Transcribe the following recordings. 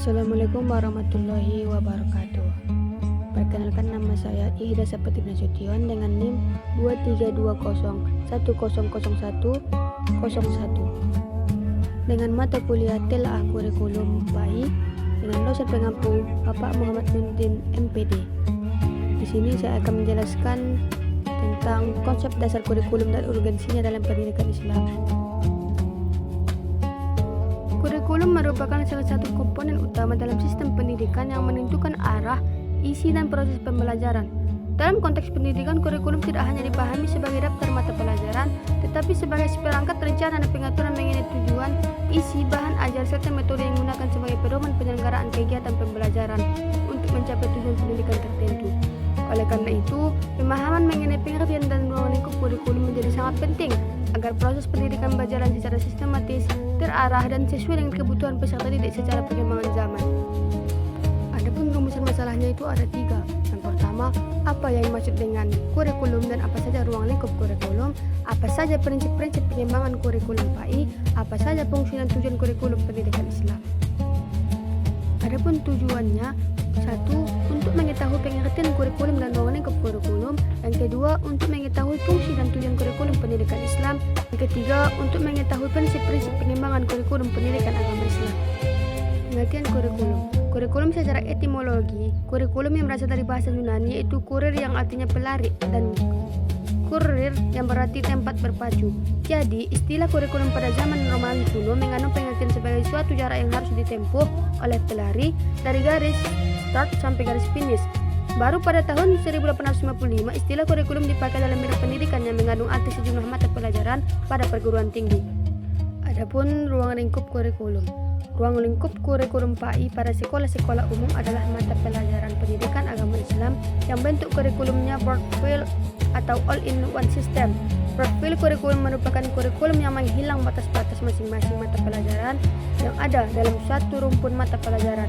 Assalamualaikum warahmatullahi wabarakatuh. Perkenalkan, nama saya Ihda Sapetina Nasution dengan NIM 2320100101 dengan mata kuliah Telah Kurikulum PAI dengan dosen pengampu Bapak Muhammad Nurdin MPD. Di sini saya akan menjelaskan tentang konsep dasar kurikulum dan urgensinya dalam pendidikan Islam. Kurikulum merupakan salah satu komponen utama dalam sistem pendidikan yang menentukan arah, isi, dan proses pembelajaran. Dalam konteks pendidikan, kurikulum tidak hanya dipahami sebagai daftar mata pelajaran, tetapi sebagai seperangkat rencana dan pengaturan mengenai tujuan, isi, bahan ajar, serta metode yang digunakan sebagai pedoman penyelenggaraan kegiatan pembelajaran untuk mencapai tujuan pendidikan tertentu. Oleh karena itu, pemahaman mengenai pengertian dan ruang lingkup kurikulum menjadi sangat penting agar proses pendidikan berjalan secara sistematis, terarah, dan sesuai dengan kebutuhan peserta didik secara perkembangan zaman. Adapun rumusan masalahnya itu ada 3. Yang pertama, apa yang dimaksud dengan kurikulum dan apa saja ruang lingkup kurikulum, apa saja prinsip-prinsip pengembangan kurikulum PAI, apa saja fungsi dan tujuan kurikulum pendidikan Islam. Adapun tujuannya, 1. Untuk mengetahui pengertian kurikulum dan ruang lingkup kurikulum. Yang kedua, untuk mengetahui fungsi dan tujuan kurikulum pendidikan Islam. Yang ketiga, untuk mengetahui prinsip-prinsip pengembangan kurikulum pendidikan agama Islam. Pengertian kurikulum. Kurikulum secara etimologi, kurikulum yang berasal dari bahasa Yunani yaitu kurir yang artinya pelari dan kurir yang berarti tempat berpacu. Jadi, istilah kurikulum pada zaman Romawi kuno mengandung pengertian sebagai suatu jarak yang harus ditempuh oleh pelari dari garis start sampai garis finish. Baru pada tahun 1855 istilah kurikulum dipakai dalam bidang pendidikan yang mengandung arti sejumlah mata pelajaran pada perguruan tinggi. Adapun ruang lingkup kurikulum. Ruang lingkup kurikulum PAI pada sekolah-sekolah umum adalah mata pelajaran pendidikan agama Islam yang bentuk kurikulumnya portfolio atau all-in-one system. Profil kurikulum merupakan kurikulum yang menghilang batas-batas masing-masing mata pelajaran yang ada dalam suatu rumpun mata pelajaran.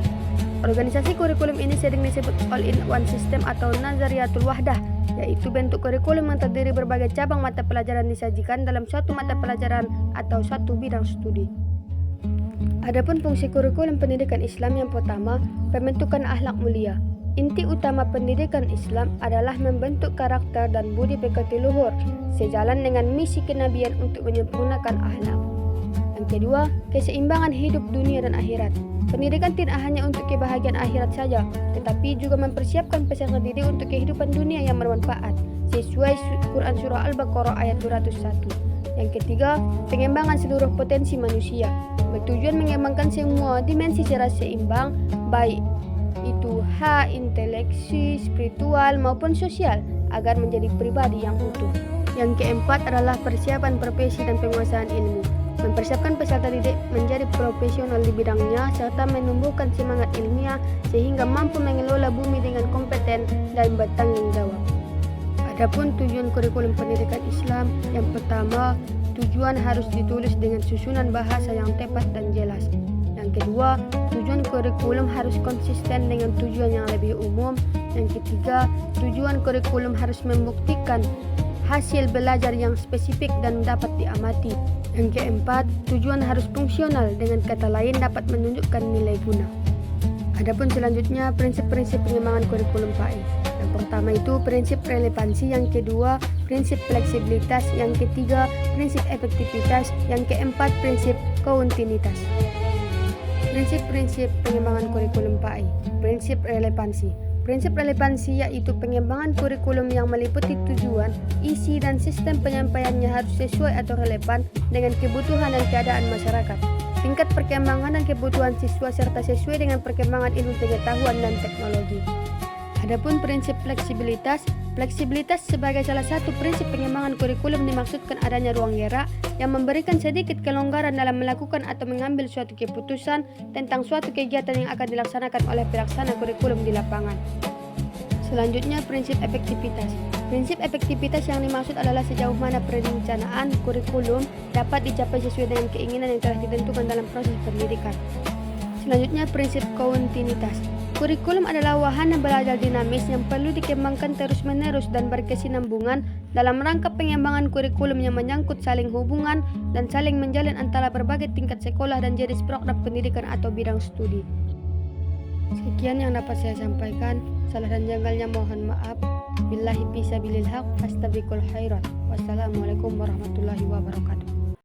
Organisasi kurikulum ini sering disebut all-in-one system atau Nazariyatul Wahdah, yaitu bentuk kurikulum yang terdiri berbagai cabang mata pelajaran disajikan dalam suatu mata pelajaran atau suatu bidang studi. Adapun fungsi kurikulum pendidikan Islam yang pertama, pembentukan akhlak mulia. Inti utama pendidikan Islam adalah membentuk karakter dan budi pekerti luhur, sejalan dengan misi kenabian untuk menyempurnakan akhlak. Yang kedua, keseimbangan hidup dunia dan akhirat. Pendidikan tidak hanya untuk kebahagiaan akhirat saja, tetapi juga mempersiapkan peserta didik untuk kehidupan dunia yang bermanfaat, sesuai Quran Surah Al-Baqarah ayat 201. Yang ketiga, pengembangan seluruh potensi manusia, bertujuan mengembangkan semua dimensi secara seimbang, baik itu intelektual, spiritual maupun sosial, agar menjadi pribadi yang utuh. Yang keempat adalah persiapan profesi dan penguasaan ilmu, mempersiapkan peserta didik menjadi profesional di bidangnya serta menumbuhkan semangat ilmiah sehingga mampu mengelola bumi dengan kompeten dan bertanggung jawab. Adapun tujuan kurikulum pendidikan Islam, yang pertama, tujuan harus ditulis dengan susunan bahasa yang tepat dan jelas. Yang kedua, tujuan kurikulum harus konsisten dengan tujuan yang lebih umum. Yang ketiga, tujuan kurikulum harus membuktikan hasil belajar yang spesifik dan dapat diamati. Yang keempat, tujuan harus fungsional, dengan kata lain dapat menunjukkan nilai guna. Adapun selanjutnya, prinsip-prinsip pengembangan kurikulum PAI. Yang pertama itu prinsip relevansi, yang kedua prinsip fleksibilitas, yang ketiga prinsip efektivitas, yang keempat prinsip kontinuitas. Prinsip-prinsip pengembangan kurikulum PAI. Prinsip relevansi. Prinsip relevansi yaitu pengembangan kurikulum yang meliputi tujuan, isi, dan sistem penyampaiannya harus sesuai atau relevan dengan kebutuhan dan keadaan masyarakat, tingkat perkembangan dan kebutuhan siswa, serta sesuai dengan perkembangan ilmu pengetahuan dan teknologi. Adapun prinsip fleksibilitas sebagai salah satu prinsip pengembangan kurikulum dimaksudkan adanya ruang gerak yang memberikan sedikit kelonggaran dalam melakukan atau mengambil suatu keputusan tentang suatu kegiatan yang akan dilaksanakan oleh pelaksana kurikulum di lapangan. Selanjutnya, prinsip efektivitas. Prinsip efektivitas yang dimaksud adalah sejauh mana perencanaan kurikulum dapat dicapai sesuai dengan keinginan yang telah ditentukan dalam proses pendidikan. Selanjutnya, prinsip kontinuitas. Kurikulum adalah wahana belajar dinamis yang perlu dikembangkan terus-menerus dan berkesinambungan dalam rangka pengembangan kurikulum yang menyangkut saling hubungan dan saling menjalin antara berbagai tingkat sekolah dan jenis program pendidikan atau bidang studi. Sekian yang dapat saya sampaikan. Salah dan janggalnya mohon maaf. Billahi fisabilil haq fastabiqul khairat. Wassalamualaikum warahmatullahi wabarakatuh.